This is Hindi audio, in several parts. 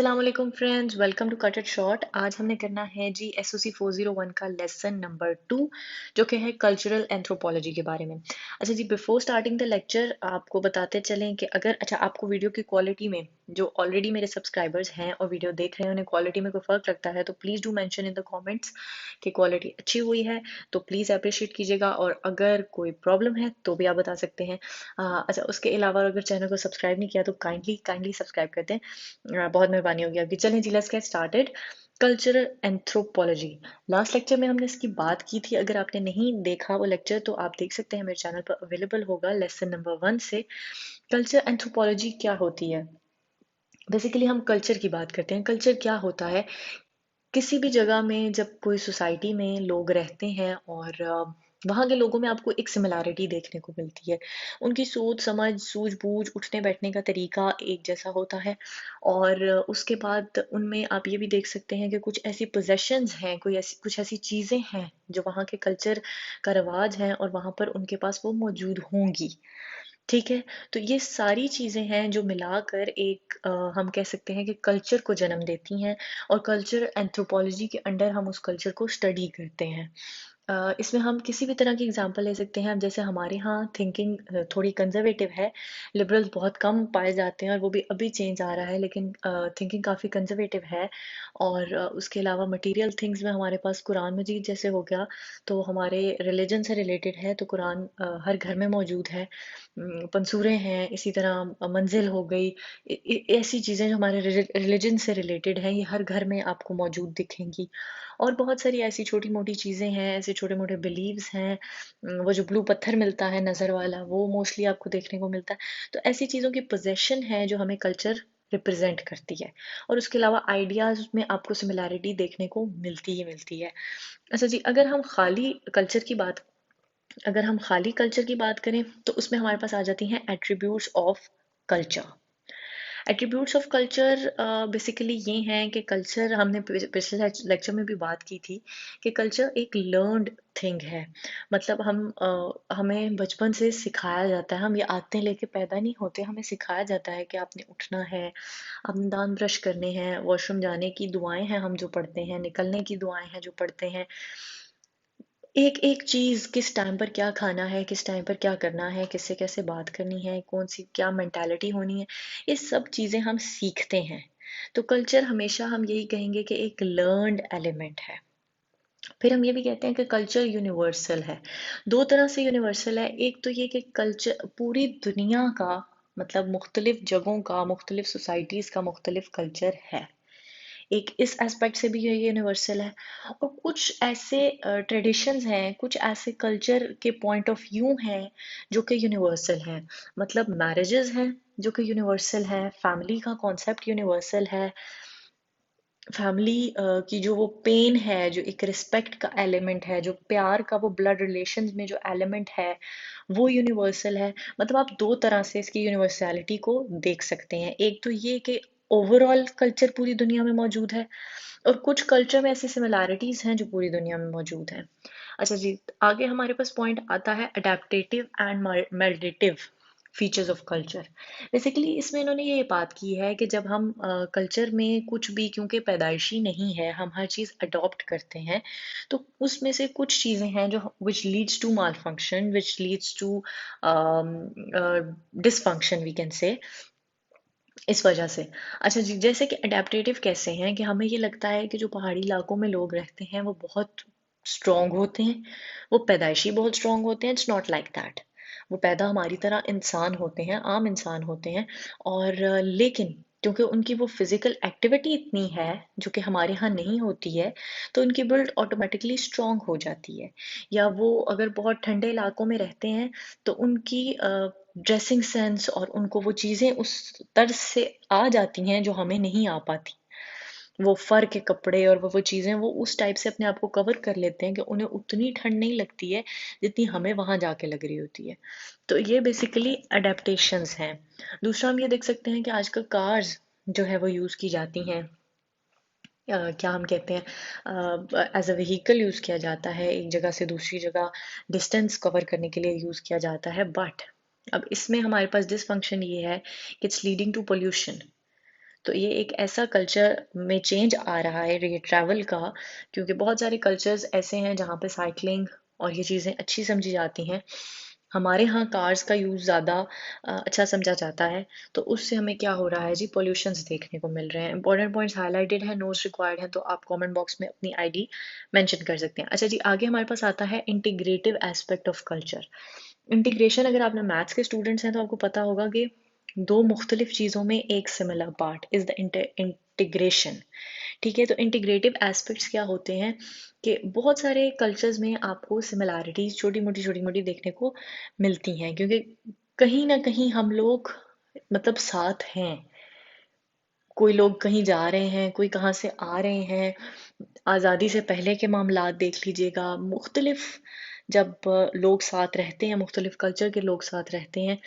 अस्सलामुअलैकुम friends, welcome to cut it short. आज हमने करना है जी एसओसी 401 का लेसन नंबर 2, जो कि है कल्चरल एंथ्रोपोलॉजी के बारे में। अच्छा जी, बिफोर स्टार्टिंग द लेक्चर आपको बताते चलें कि अगर आपको वीडियो की क्वालिटी में, जो ऑलरेडी मेरे सब्सक्राइबर्स हैं और वीडियो देख रहे हैं, उन्हें क्वालिटी में कोई फ़र्क लगता है तो please do mention in the comments कि क्वालिटी अच्छी हुई है, तो प्लीज़ अप्रिशिएट कीजिएगा। और अगर कोई प्रॉब्लम है तो भी आप बता सकते हैं। अच्छा, उसके अलावा अगर चैनल को सब्सक्राइब नहीं किया तो काइंडली काइंडली सब्सक्राइब कर दें। बहुत मेहरबानी होगी आपकी। चलें जी, let's get started. Cultural anthropology, last lecture में हमने इसकी बात की थी। अगर आपने नहीं देखा वो लेक्चर तो आप देख सकते हैं, मेरे चैनल पर अवेलेबल होगा लेसन नंबर 1 से। कल्चर एंथ्रोपोलॉजी क्या होती है? बेसिकली हम कल्चर की बात करते हैं। कल्चर क्या होता है? किसी भी जगह में जब कोई सोसाइटी में लोग रहते हैं और वहाँ के लोगों में आपको एक सिमिलैरिटी देखने को मिलती है। उनकी सोच समझ, सूझबूझ, उठने बैठने का तरीका एक जैसा होता है। और उसके बाद उनमें आप ये भी देख सकते हैं कि कुछ ऐसी पोजेशंस हैं, कोई ऐसी कुछ ऐसी चीज़ें हैं जो वहाँ के कल्चर का रिवाज है और वहाँ पर उनके पास वो मौजूद होंगी। ठीक है? तो ये सारी चीज़ें हैं जो मिलाकर एक हम कह सकते हैं कि कल्चर को जन्म देती हैं। और कल्चर एंथ्रोपोलॉजी के अंडर हम उस कल्चर को स्टडी करते हैं। इसमें हम किसी भी तरह की एग्जांपल ले सकते हैं। अब जैसे हमारे यहाँ थिंकिंग थोड़ी कंजर्वेटिव है, लिबरल्स बहुत कम पाए जाते हैं और वो भी अभी चेंज आ रहा है, लेकिन थिंकिंग काफ़ी कंजर्वेटिव है। और उसके अलावा मटेरियल थिंग्स में हमारे पास कुरान मजीद जैसे हो गया, तो हमारे रिलीजन से रिलेटेड है, तो कुरान हर घर में मौजूद है। पंसूरें हैं, इसी तरह मंजिल हो गई। ऐसी चीज़ें जो हमारे रिलीजन से रिलेटेड हैं, ये हर घर में आपको मौजूद दिखेंगी। और बहुत सारी ऐसी छोटी मोटी चीज़ें हैं, ऐसे छोटे मोटे बिलीव्स हैं। वो जो ब्लू पत्थर मिलता है नज़र वाला, वो मोस्टली आपको देखने को मिलता है। तो ऐसी चीज़ों की पोजेशन है जो हमें कल्चर रिप्रेजेंट करती है। और उसके अलावा आइडियाज़ में आपको सिमिलैरिटी देखने को मिलती ही मिलती है। अच्छा जी, अगर हम खाली कल्चर की बात करें तो उसमें हमारे पास आ जाती हैं attributes of culture. Attributes of culture basically ये हैं कि कल्चर, हमने पिछले लेक्चर में भी बात की थी कि कल्चर एक लर्नड थिंग है। मतलब हमें बचपन से सिखाया जाता है, हम ये आदतें लेके पैदा नहीं होते, हमें सिखाया जाता है कि आपने उठना है, आपने दांत ब्रश करने हैं, वॉशरूम जाने की दुआएं हैं हम जो पढ़ते हैं, निकलने की दुआएं हैं जो पढ़ते हैं। एक एक चीज, किस टाइम पर क्या खाना है, किस टाइम पर क्या करना है, किससे कैसे बात करनी है, कौन सी क्या मेंटालिटी होनी है, ये सब चीजें हम सीखते हैं। तो कल्चर हमेशा हम यही कहेंगे कि एक लर्न्ड एलिमेंट है। फिर हम ये भी कहते हैं कि कल्चर यूनिवर्सल है। दो तरह से यूनिवर्सल है। एक तो ये कि कल्चर पूरी दुनिया का, मतलब मुख्तलिफ जगहों का, मुख्तलिफ सोसाइटीज का मुख्तलिफ कल्चर है। एक इस एस्पेक्ट से भी ये यूनिवर्सल है। और कुछ ऐसे ट्रेडिशंस हैं, कुछ ऐसे कल्चर के पॉइंट ऑफ व्यू हैं जो कि यूनिवर्सल हैं। मतलब मैरिजेस हैं जो कि यूनिवर्सल है, फैमिली का कॉन्सेप्ट यूनिवर्सल है। फैमिली की जो वो पेन है, जो एक रिस्पेक्ट का एलिमेंट है, जो प्यार का वो ब्लड रिलेशंस में जो एलिमेंट है, वो यूनिवर्सल है। मतलब आप दो तरह से इसकी यूनिवर्सैलिटी को देख सकते हैं। एक तो ये कि ओवरऑल कल्चर पूरी दुनिया में मौजूद है, और कुछ कल्चर में ऐसी सिमिलैरिटीज हैं जो पूरी दुनिया में मौजूद हैं। अच्छा जी, आगे हमारे पास पॉइंट आता है adaptative and meditative features of culture. Basically इसमें इन्होंने ये बात की है कि जब हम कल्चर में कुछ भी, क्योंकि पैदाइशी नहीं है, हम हर चीज़ अडॉप्ट करते हैं, तो उसमें से कुछ चीज़ें हैं जो which leads to malfunction, which leads to dysfunction, we can say, इस वजह से। अच्छा जी, जैसे कि अडेप्टेटिव कैसे हैं कि हमें ये लगता है कि जो पहाड़ी इलाकों में लोग रहते हैं वो बहुत स्ट्रांग होते हैं, वो पैदाइशी बहुत स्ट्रांग होते हैं। It's not like that. वो पैदा हमारी तरह इंसान होते हैं, आम इंसान होते हैं। और लेकिन क्योंकि उनकी वो फिजिकल एक्टिविटी इतनी है जो कि हमारे यहाँ नहीं होती है, तो उनकी बिल्ड ऑटोमेटिकली स्ट्रांग हो जाती है। या वो अगर बहुत ठंडे इलाकों में रहते हैं तो उनकी ड्रेसिंग सेंस और उनको वो चीज़ें उस तर्ज से आ जाती हैं जो हमें नहीं आ पाती। वो फर के कपड़े और वो चीज़ें, वो उस टाइप से अपने आप को कवर कर लेते हैं कि उन्हें उतनी ठंड नहीं लगती है जितनी हमें वहां जाके लग रही होती है। तो ये बेसिकली अडेप्टेशंस हैं। दूसरा हम ये देख सकते हैं कि आजकल कार्स जो है वो यूज़ की जाती हैं। क्या हम कहते हैं, एज अ व्हीकल यूज़ किया जाता है, एक जगह से दूसरी जगह डिस्टेंस कवर करने के लिए यूज़ किया जाता है। बट अब इसमें हमारे पास डिसफंक्शन ये है कि इट्स लीडिंग टू पोल्यूशन। तो ये एक ऐसा कल्चर में चेंज आ रहा है ये ट्रैवल का, क्योंकि बहुत सारे कल्चर्स ऐसे हैं जहाँ पे साइकिलिंग और ये चीज़ें अच्छी समझी जाती हैं। हमारे यहाँ कार्स का यूज़ ज़्यादा अच्छा समझा जाता है। तो उससे हमें क्या हो रहा है जी, पॉल्यूशंस देखने को मिल रहे हैं। इंपॉर्टेंट पॉइंट्स हाईलाइटेड है, नोट्स रिक्वायर्ड हैं, तो आप कमेंट बॉक्स में अपनी आईडी मेंशन कर सकते हैं। अच्छा जी, आगे हमारे पास आता है integrative aspect of culture. Integration, अगर आपने मैथ्स के स्टूडेंट्स हैं तो आपको पता होगा कि दो मुख्तलिफ चीज़ों में एक similar part is the integration. ठीक है, तो इंटीग्रेटिव एस्पेक्ट्स क्या होते हैं कि बहुत सारे कल्चर्स में आपको सिमिलैरिटीज छोटी मोटी देखने को मिलती हैं, क्योंकि कहीं ना कहीं हम लोग मतलब साथ हैं। कोई लोग कहीं जा रहे हैं, कोई कहाँ से आ रहे हैं। आज़ादी से पहले के मामलात देख लीजिएगा, मुख्तलिफ जब लोग साथ रहते हैं, मुख्तलिफ कल्चर के लोग साथ रहते हैं,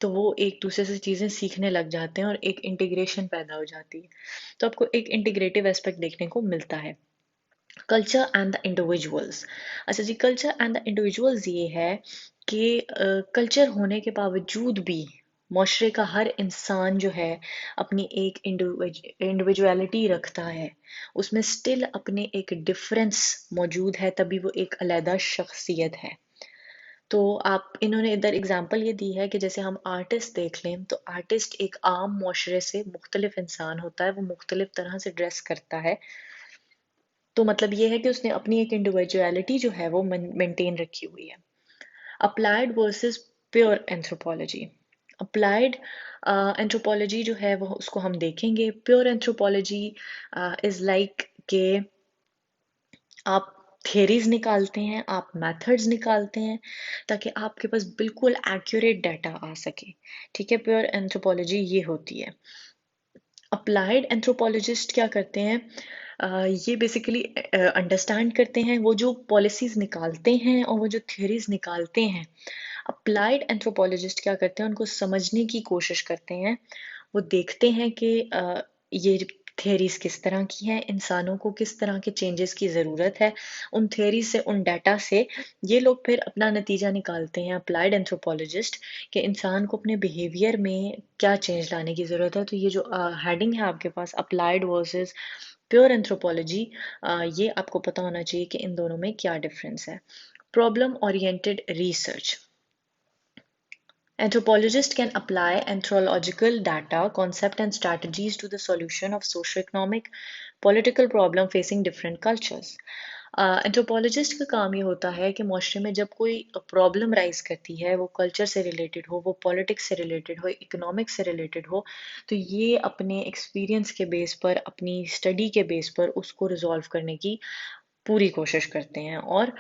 तो वो एक दूसरे से चीज़ें सीखने लग जाते हैं और एक इंटीग्रेशन पैदा हो जाती है। तो आपको एक इंटीग्रेटिव एस्पेक्ट देखने को मिलता है। Culture and the individuals. अच्छा जी, कल्चर एंड द इंडिविजुअल्स ये है कि कल्चर होने के बावजूद भी माशरे का हर इंसान जो है अपनी एक इंडिविजुअलिटी रखता है। उसमें स्टिल अपने एक डिफरेंस मौजूद है, तभी वो एक अलहदा शख्सियत है। तो आप इन्होंने इधर एग्जांपल ये दी है कि जैसे हम आर्टिस्ट देख लें, तो आर्टिस्ट एक आम माशरे से मुख्तलिफ इंसान होता है, वो मुख्तलिफ तरह से ड्रेस करता है। तो मतलब ये है कि उसने अपनी एक इंडिविजुअलिटी जो है वो मेंटेन रखी हुई है। Applied versus pure anthropology. Applied anthropology जो है वो उसको हम देखेंगे। प्योर एंथ्रोपोलॉजी इज लाइक के आप थियरीज निकालते हैं, आप मेथड्स निकालते हैं, ताकि आपके पास बिल्कुल एक्यूरेट डाटा आ सके। ठीक है, प्योर एंथ्रोपोलॉजी ये होती है। अप्लाइड एंथ्रोपोलॉजिस्ट क्या करते हैं, ये बेसिकली अंडरस्टैंड करते हैं, वो जो पॉलिसीज निकालते हैं और वो जो थ्योरीज निकालते हैं। अप्लाइड एंथ्रोपोलॉजिस्ट क्या करते हैं, उनको समझने की कोशिश करते हैं। वो देखते हैं कि ये थ्योरीज किस तरह की हैं, इंसानों को किस तरह के चेंजेस की ज़रूरत है। उन थ्योरीज से, उन डाटा से ये लोग फिर अपना नतीजा निकालते हैं, अप्लाइड एंथ्रोपोलॉजिस्ट, कि इंसान को अपने बिहेवियर में क्या चेंज लाने की ज़रूरत है। तो ये जो हेडिंग है आपके पास, अप्लाइड वर्सेस प्योर एंथ्रोपोलॉजी, ये आपको पता होना चाहिए कि इन दोनों में क्या डिफरेंस है। Problem oriented research. Anthropologists can apply anthropological data, concepts, and strategies to the solution of socio-economic, political problem facing different cultures. Anthropologist का काम ये होता है कि माशरे में जब कोई प्रॉब्लम राइज करती है, वो कल्चर से रिलेटेड हो, वो पॉलिटिक्स से रिलेटेड हो, इकोनॉमिक्स से रिलेटेड हो, तो ये अपने एक्सपीरियंस के बेस पर, अपनी स्टडी के बेस पर उसको रिजॉल्व करने की पूरी कोशिश करते हैं और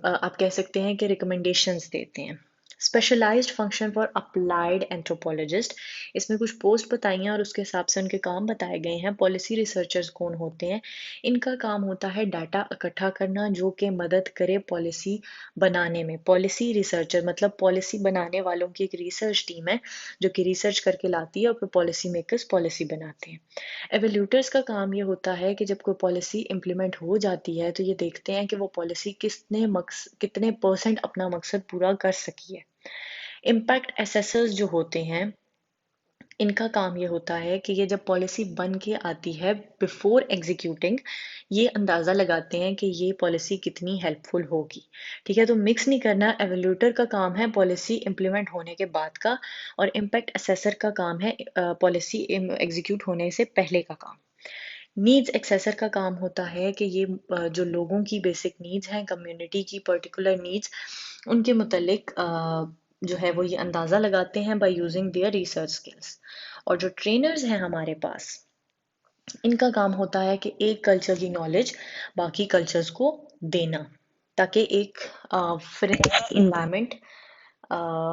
आप कह सकते हैं कि रिकमेंडेशंस देते हैं। Specialized function for applied anthropologist, इसमें कुछ पोस्ट बताई हैं और उसके हिसाब से उनके काम बताए गए हैं। पॉलिसी रिसर्चर्स कौन होते हैं, इनका काम होता है डाटा इकट्ठा करना जो कि मदद करे पॉलिसी बनाने में। पॉलिसी रिसर्चर मतलब पॉलिसी बनाने वालों की एक रिसर्च टीम है जो कि रिसर्च करके लाती है और फिर पॉलिसी मेकर्स पॉलिसी बनाते हैं। एवेल्यूटर्स का काम ये होता है कि जब कोई पॉलिसी इम्प्लीमेंट हो जाती है तो ये देखते हैं कि वो पॉलिसी कितने परसेंट अपना मकसद पूरा कर सकी है। इम्पैक्ट एसेसर्स जो होते हैं, इनका काम ये होता है कि ये जब पॉलिसी बन के आती है, बिफोर एग्जीक्यूटिंग ये अंदाज़ा लगाते हैं कि ये पॉलिसी कितनी हेल्पफुल होगी। ठीक है, तो मिक्स नहीं करना। एवेल्यूटर का काम है पॉलिसी इम्प्लीमेंट होने के बाद का, और इम्पैक्ट असेसर का काम है पॉलिसी एग्जीक्यूट होने से पहले का काम। नीड्स एक्सेसर का काम होता है कि ये जो लोगों की बेसिक नीड्स हैं, कम्युनिटी की पर्टिकुलर नीड्स, उनके मुतलिक जो है वो ये अंदाज़ा लगाते हैं by using their research skills. और जो ट्रेनर्स हैं हमारे पास, इनका काम होता है कि एक कल्चर की नॉलेज बाकी कल्चर्स को देना, ताकि एक फ्रेंडली इन्वायरमेंट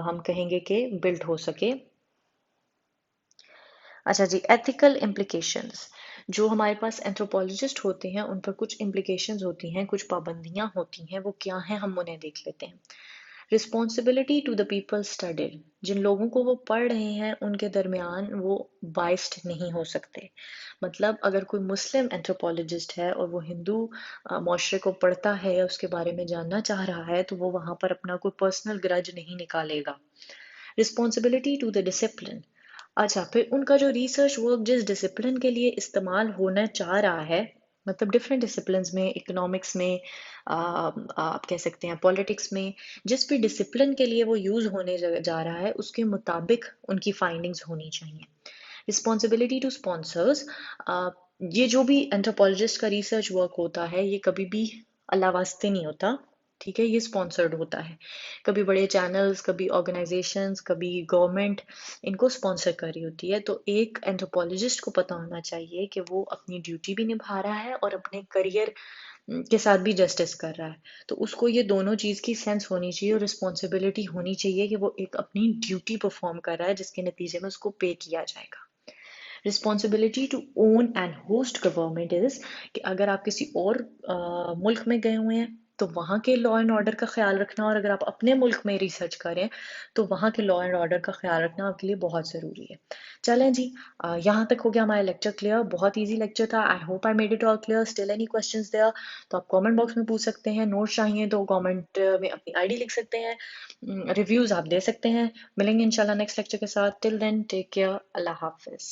हम कहेंगे कि बिल्ड हो सके। अच्छा जी, एथिकल इम्प्लीकेशंस। जो हमारे पास एंथ्रोपोलॉजिस्ट होते हैं उन पर कुछ इम्प्लीकेशंस होती हैं, कुछ पाबंदियां होती हैं, वो क्या हैं हम उन्हें देख लेते हैं। Responsibility to the people studied, जिन लोगों को वो पढ़ रहे हैं उनके दरमियान वो बाइस्ड नहीं हो सकते। मतलब अगर कोई मुस्लिम एंथ्रोपोलॉजिस्ट है और वो हिंदू माशरे को पढ़ता है या उसके बारे में जानना चाह रहा है, तो वो वहाँ पर अपना कोई पर्सनल ग्रज नहीं निकालेगा। रिस्पॉन्सिबिलिटी टू द डिसिप्लिन, अच्छा, फिर उनका जो रिसर्च वर्क जिस डिसिप्लिन के लिए इस्तेमाल होना चाह रहा है, मतलब डिफरेंट डिसिप्लिन्स में, इकोनॉमिक्स में, आप कह सकते हैं पॉलिटिक्स में, जिस भी डिसिप्लिन के लिए वो यूज होने जा रहा है उसके मुताबिक उनकी फाइंडिंग्स होनी चाहिए। रिस्पॉन्सिबिलिटी टू स्पॉन्सर्स, ये जो भी एंथ्रोपोलॉजिस्ट का रिसर्च वर्क होता है ये कभी भी अल्लाह वास्ते नहीं होता, ठीक है, ये स्पॉन्सर्ड होता है। कभी बड़े चैनल्स, कभी ऑर्गेनाइजेशंस, कभी गवर्नमेंट इनको स्पॉन्सर कर रही होती है। तो एक एंथ्रोपोलॉजिस्ट को पता होना चाहिए कि वो अपनी ड्यूटी भी निभा रहा है और अपने करियर के साथ भी जस्टिस कर रहा है। तो उसको ये दोनों चीज़ की सेंस होनी चाहिए और रिस्पॉन्सिबिलिटी होनी चाहिए कि वो एक अपनी ड्यूटी परफॉर्म कर रहा है जिसके नतीजे में उसको पे किया जाएगा। Responsibility to own and host government is कि अगर आप किसी और मुल्क में गए हुए हैं तो वहाँ के लॉ एंड ऑर्डर का ख्याल रखना, और अगर आप अपने मुल्क में रिसर्च करें तो वहाँ के लॉ एंड ऑर्डर का ख्याल रखना आपके लिए बहुत ज़रूरी है। चलें जी, यहाँ तक हो गया हमारा लेक्चर क्लियर। बहुत इजी लेक्चर था। I hope I made it all clear. Still any questions there तो आप कमेंट बॉक्स में पूछ सकते हैं। नोट चाहिए तो कमेंट में अपनी आईडी लिख सकते हैं। रिव्यूज आप दे सकते हैं। मिलेंगे इंशाल्लाह नेक्स्ट लेक्चर के साथ। Till then take care. अल्लाह हाफिज।